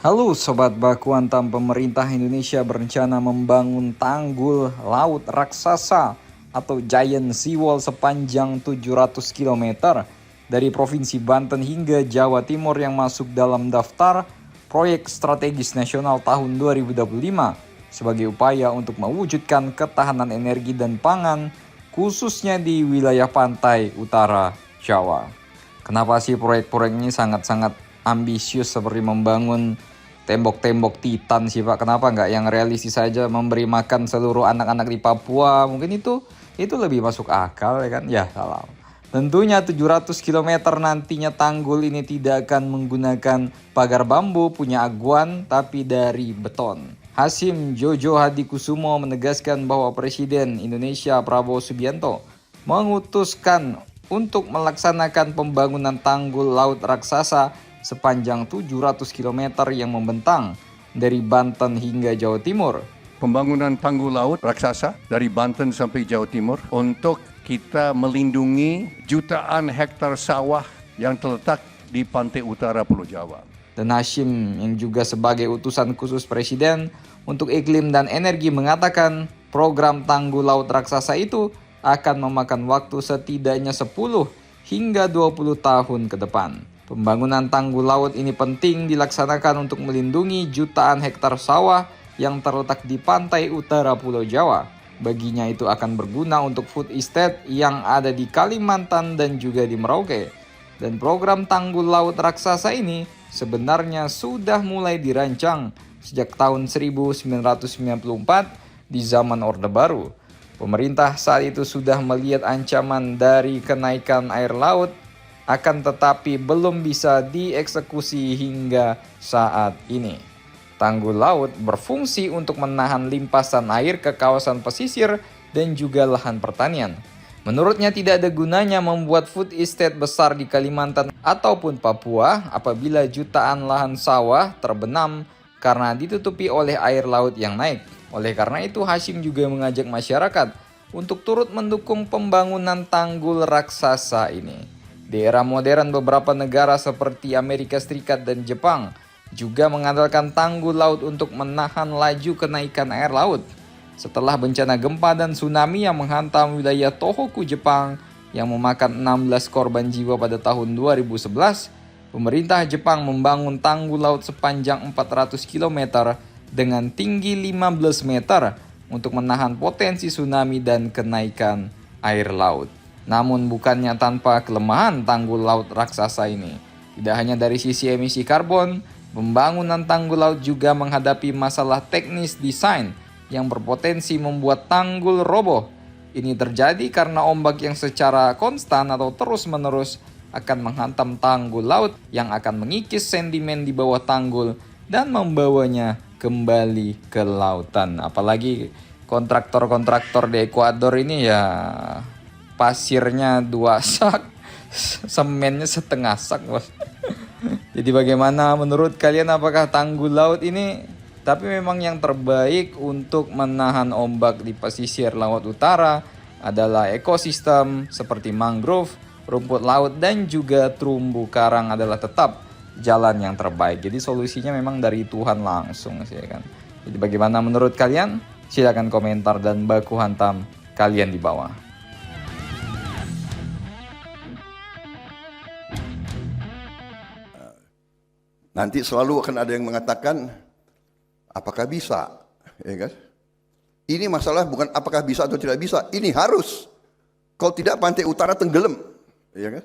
Halo Sobat Baku Hantam, pemerintah Indonesia berencana membangun tanggul laut raksasa atau Giant Seawall sepanjang 700 km dari Provinsi Banten hingga Jawa Timur yang masuk dalam daftar proyek strategis nasional tahun 2025 sebagai upaya untuk mewujudkan ketahanan energi dan pangan khususnya di wilayah pantai utara Jawa. Kenapa sih proyek-proyek ini sangat-sangat ambisius seperti membangun tembok-tembok Titan sih Pak? Kenapa nggak yang realistis saja, memberi makan seluruh anak-anak di Papua? Mungkin itu lebih masuk akal ya kan? Ya salah. Tentunya 700 km nantinya tanggul ini tidak akan menggunakan pagar bambu punya Aguan tapi dari beton. Hasyim Jojo Hadikusumo menegaskan bahwa Presiden Indonesia Prabowo Subianto mengutuskan untuk melaksanakan pembangunan tanggul laut raksasa sepanjang 700 km yang membentang dari Banten hingga Jawa Timur. Pembangunan tanggul laut raksasa dari Banten sampai Jawa Timur untuk kita melindungi jutaan hektar sawah yang terletak di pantai utara Pulau Jawa. Dan Hasyim yang juga sebagai utusan khusus Presiden untuk iklim dan energi mengatakan program tanggul laut raksasa itu akan memakan waktu setidaknya 10 hingga 20 tahun ke depan. Pembangunan tanggul laut ini penting dilaksanakan untuk melindungi jutaan hektar sawah yang terletak di pantai utara Pulau Jawa. Baginya itu akan berguna untuk food estate yang ada di Kalimantan dan juga di Merauke. Dan program tanggul laut raksasa ini sebenarnya sudah mulai dirancang sejak tahun 1994 di zaman Orde Baru. Pemerintah saat itu sudah melihat ancaman dari kenaikan air laut, akan tetapi belum bisa dieksekusi hingga saat ini. Tanggul laut berfungsi untuk menahan limpasan air ke kawasan pesisir dan juga lahan pertanian. Menurutnya tidak ada gunanya membuat food estate besar di Kalimantan ataupun Papua apabila jutaan lahan sawah terbenam karena ditutupi oleh air laut yang naik. Oleh karena itu Hasyim juga mengajak masyarakat untuk turut mendukung pembangunan tanggul raksasa ini. Di era modern beberapa negara seperti Amerika Serikat dan Jepang juga mengandalkan tanggul laut untuk menahan laju kenaikan air laut. Setelah bencana gempa dan tsunami yang menghantam wilayah Tohoku Jepang yang memakan 16 korban jiwa pada tahun 2011, pemerintah Jepang membangun tanggul laut sepanjang 400 km dengan tinggi 15 meter untuk menahan potensi tsunami dan kenaikan air laut. Namun bukannya tanpa kelemahan tanggul laut raksasa ini. Tidak hanya dari sisi emisi karbon, pembangunan tanggul laut juga menghadapi masalah teknis desain yang berpotensi membuat tanggul roboh. Ini terjadi karena ombak yang secara konstan atau terus-menerus akan menghantam tanggul laut yang akan mengikis sedimen di bawah tanggul dan membawanya kembali ke lautan. Apalagi kontraktor-kontraktor di Ekuador ini ya pasirnya 2 sak, semennya setengah sak, bos. Jadi bagaimana menurut kalian, apakah tanggul laut ini tapi memang yang terbaik untuk menahan ombak di pesisir laut utara adalah ekosistem seperti mangrove, rumput laut dan juga terumbu karang adalah tetap jalan yang terbaik. Jadi solusinya memang dari Tuhan langsung sih kan. Jadi bagaimana menurut kalian? Silakan komentar dan baku hantam kalian di bawah. Nanti selalu akan ada yang mengatakan, apakah bisa? Ya kan? Ini masalah bukan apakah bisa atau tidak bisa, ini harus. Kalau tidak pantai utara tenggelam. Ya kan?